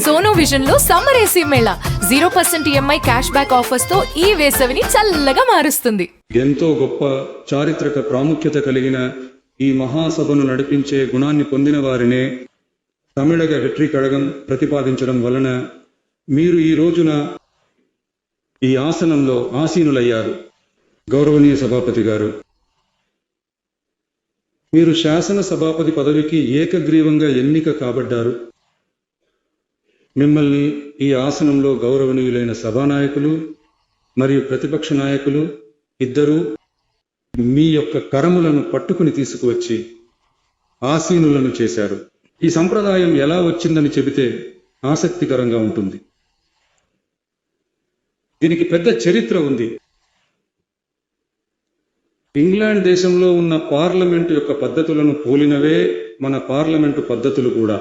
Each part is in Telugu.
సోనో విజన్ లో summer AC Mela 0% EMI cash back offers తో ఈ వేసవిని చల్లగా మారుస్తుంది. ఎంతో గొప్ప చారిత్రక ప్రాముఖ్యత కలిగిన ఈ మహాసభను నడిపించే గుణాన్ని పొందిన వారినే తమిళగ వెట్రి కళగం ప్రతిపాదించడం వలన మీరు ఈ రోజున ఈ ఆసనంలో ఆసీనులయ్యారు. గౌరవనీయ సభాపతి గారు, మీరు శాసన సభాపతి పదవికి ఏకగ్రీవంగా ఎన్నిక కాబడ్డారు. మిమ్మల్ని ఈ ఆసనంలో గౌరవనీయులైన సభానాయకులు మరియు ప్రతిపక్ష నాయకులు ఇద్దరూ మీ యొక్క కరములను పట్టుకుని తీసుకువచ్చి ఆసీనులను చేశారు. ఈ సంప్రదాయం ఎలా వచ్చిందని చెబితే ఆసక్తికరంగా ఉంటుంది. దీనికి పెద్ద చరిత్ర ఉంది. ఇంగ్లాండ్ దేశంలో ఉన్న పార్లమెంటు యొక్క పద్ధతులను పోలినవే మన పార్లమెంటు పద్ధతులు కూడా.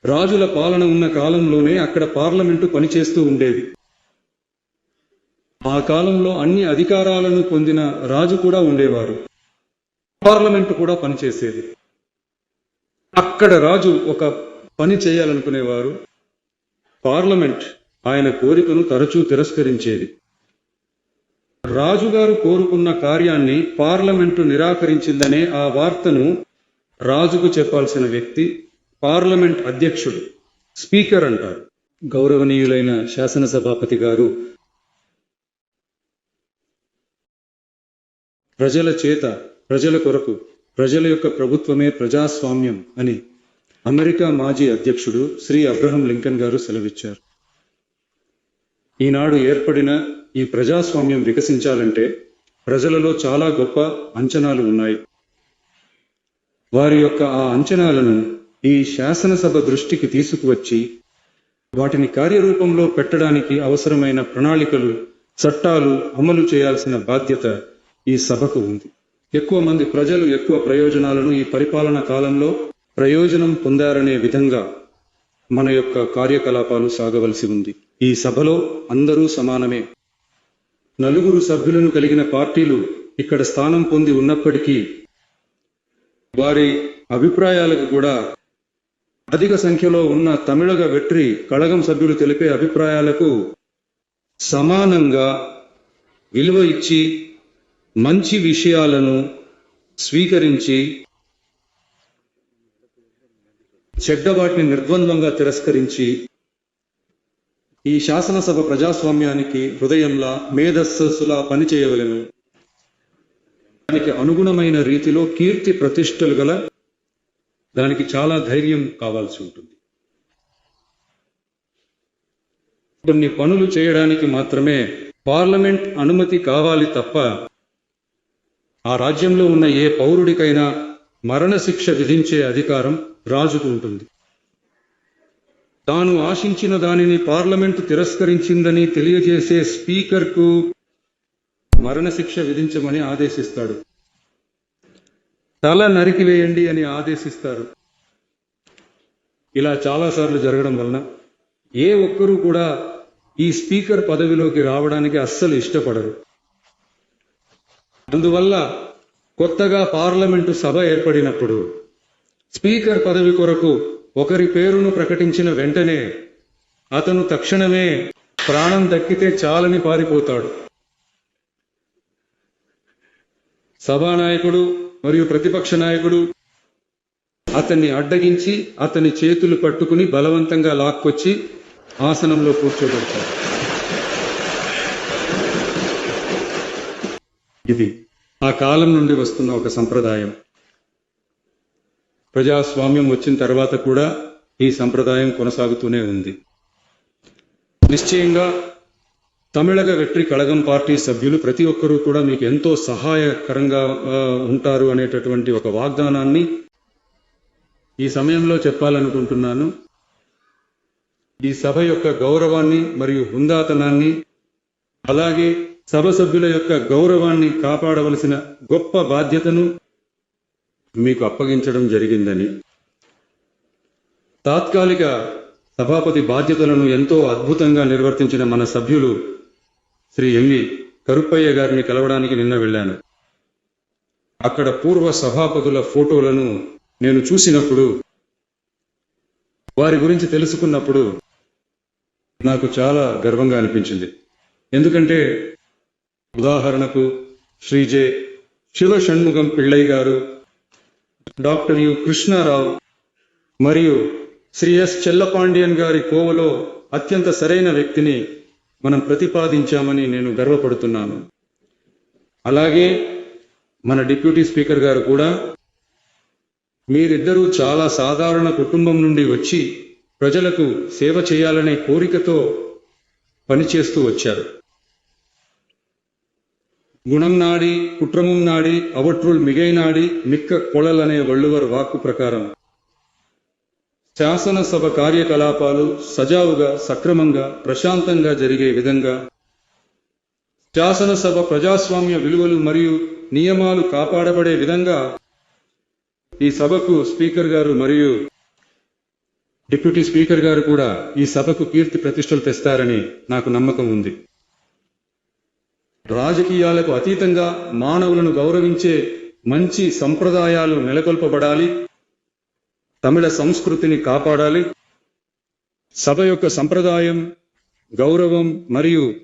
రాజుల పాలన ఉన్న కాలంలోనే అక్కడ పార్లమెంటు పనిచేస్తూ ఉండేది. ఆ కాలంలో అన్ని అధికారాలను పొందిన రాజు కూడా ఉండేవారు. పార్లమెంటు కూడా పనిచేసేది. అక్కడ రాజు ఒక పని చేయాలనుకునేవారు. పార్లమెంట్ ఆయన కోరికను తరచూ తిరస్కరించేది. రాజుగారు కోరుకున్న కార్యాన్ని పార్లమెంటు నిరాకరించిందనే ఆ వార్తను రాజుకు చెప్పాల్సిన వ్యక్తి పార్లమెంట్ అధ్యక్షుడు, స్పీకర్ అంటారు. గౌరవనీయులైన శాసనసభాపతి గారు, ప్రజల చేత ప్రజల కొరకు ప్రజల యొక్క ప్రభుత్వమే ప్రజాస్వామ్యం అని అమెరికా మాజీ అధ్యక్షుడు శ్రీ అబ్రహం లింకన్ గారు సెలవిచ్చారు. ఈనాడు ఏర్పడిన ఈ ప్రజాస్వామ్యం వికసించాలంటే ప్రజలలో చాలా గొప్ప అంచనాలు ఉన్నాయి. వారి యొక్క ఆ అంచనాలను ఈ శాసనసభ దృష్టికి తీసుకువచ్చి వాటిని కార్యరూపంలో పెట్టడానికి అవసరమైన ప్రణాళికలు, చట్టాలు అమలు చేయాల్సిన బాధ్యత ఈ సభకు ఉంది. ఎక్కువ మంది ప్రజలు ఎక్కువ ప్రయోజనాలను ఈ పరిపాలన కాలంలో ప్రయోజనం పొందారనే విధంగా మన యొక్క కార్యకలాపాలు సాగవలసి ఉంది. ఈ సభలో అందరూ సమానమే. 4 సభ్యులను కలిగిన పార్టీలు ఇక్కడ స్థానం పొంది ఉన్నప్పటికీ వారి అభిప్రాయాలకు కూడా అధిక సంఖ్యలో ఉన్న తమిళగ వెట్రి కళగం సభ్యులు తెలిపే అభిప్రాయాలకు సమానంగా విలువ ఇచ్చి మంచి విషయాలను స్వీకరించి చెడ్డ వాటిని నిర్ద్వంద్వంగా తిరస్కరించి ఈ శాసనసభ ప్రజాస్వామ్యానికి హృదయంలా మేధస్సులా పనిచేయవలెను. దానికి అనుగుణమైన రీతిలో కీర్తి ప్రతిష్టలు గల దానికి చాలా ధైర్యం కావాల్సి ఉంటుంది. కొన్ని పనులు చేయడానికి మాత్రమే పార్లమెంట్ అనుమతి కావాలి తప్ప ఆ రాజ్యంలో ఉన్న ఏ పౌరుడికైనా మరణశిక్ష విధించే అధికారం రాజుకు ఉంటుంది. తాను ఆశించిన దానిని పార్లమెంటు తిరస్కరించిందని తెలియజేసే స్పీకర్కు మరణశిక్ష విధించమని ఆదేశిస్తాడు. తల నరికివేయండి అని ఆదేశిస్తారు. ఇలా చాలాసార్లు జరగడం వలన ఏ ఒక్కరూ కూడా ఈ స్పీకర్ పదవిలోకి రావడానికి అస్సలు ఇష్టపడరు. అందువల్ల కొత్తగా పార్లమెంటు సభ ఏర్పడినప్పుడు స్పీకర్ పదవి కొరకు ఒకరి పేరును ప్రకటించిన వెంటనే అతను తక్షణమే ప్రాణం దక్కితే చాలని పారిపోతాడు. సభానాయకుడు మరియు ప్రతిపక్ష నాయకుడు అతన్ని అడ్డగించి అతని చేతులు పట్టుకుని బలవంతంగా లాక్కొచ్చి ఆసనంలో కూర్చోబెడతారు. ఇది ఆ కాలం నుండి వస్తున్న ఒక సంప్రదాయం. ప్రజాస్వామ్యం వచ్చిన తర్వాత కూడా ఈ సంప్రదాయం కొనసాగుతూనే ఉంది. నిశ్చయంగా తమిళగ వెట్రి కళగం పార్టీ సభ్యులు ప్రతి ఒక్కరూ కూడా మీకు ఎంతో సహాయకరంగా ఉంటారు అనేటటువంటి ఒక వాగ్దానాన్ని ఈ సమయంలో చెప్పాలనుకుంటున్నాను. ఈ సభ యొక్క గౌరవాన్ని మరియు హుందాతనాన్ని, అలాగే సభ సభ్యుల యొక్క గౌరవాన్ని కాపాడవలసిన గొప్ప బాధ్యతను మీకు అప్పగించడం జరిగిందని, తాత్కాలిక సభాపతి బాధ్యతలను ఎంతో అద్భుతంగా నిర్వర్తించిన మన సభ్యులు శ్రీ ఎంవి కరుప్పయ్య గారిని కలవడానికి నిన్న వెళ్ళాను. అక్కడ పూర్వ సభాపతుల ఫోటోలను నేను చూసినప్పుడు వారి గురించి తెలుసుకున్నప్పుడు నాకు చాలా గర్వంగా అనిపించింది. ఎందుకంటే ఉదాహరణకు శ్రీ జె. శివ షణ్ముగం పిళ్ళై గారు, డాక్టర్ యు కృష్ణారావు మరియు శ్రీ ఎస్. చెల్లపాండియన్ గారి కోవలో అత్యంత సరైన వ్యక్తిని మనం ప్రతిపాదించామని నేను గర్వపడుతున్నాను. అలాగే మన డిప్యూటీ స్పీకర్ గారు కూడా మీరిద్దరూ చాలా సాధారణ కుటుంబం నుండి వచ్చి ప్రజలకు సేవ చేయాలనే కోరికతో పనిచేస్తూ వచ్చారు. గుణం నాడి కుట్రముం నాడి అవట్రుల్ మిగై నాడి మిక్క కొళలనే వள்ளுவர் వాక్కు ప్రకారం శాసనసభ కార్యకలాపాలు సజావుగా, సక్రమంగా, ప్రశాంతంగా జరిగే విధంగా శాసనసభ ప్రజాస్వామ్య విలువలు మరియు నియమాలు కాపాడబడే విధంగా ఈ సభకు స్పీకర్ గారు మరియు డిప్యూటీ స్పీకర్ గారు కూడా ఈ సభకు కీర్తి ప్రతిష్టలు తెస్తారని నాకు నమ్మకం ఉంది. రాజకీయాలకు అతీతంగా మానవులను గౌరవించే మంచి సంప్రదాయాలు నెలకొల్పబడాలి. తమిళ సంస్కృతిని కాపాడాలి. సభ యొక్క సంప్రదాయం, గౌరవం మరియు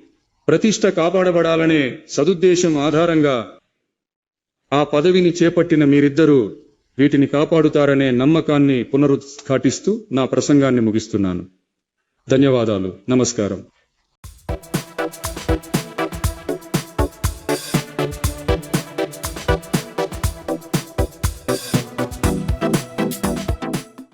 ప్రతిష్ట కాపాడబడాలనే సదుద్దేశం ఆధారంగా ఆ పదవిని చేపట్టిన మీరిద్దరూ వీటిని కాపాడుతారనే నమ్మకాన్ని పునరుద్ఘాటిస్తూ నా ప్రసంగాన్ని ముగిస్తున్నాను. ధన్యవాదాలు. నమస్కారం.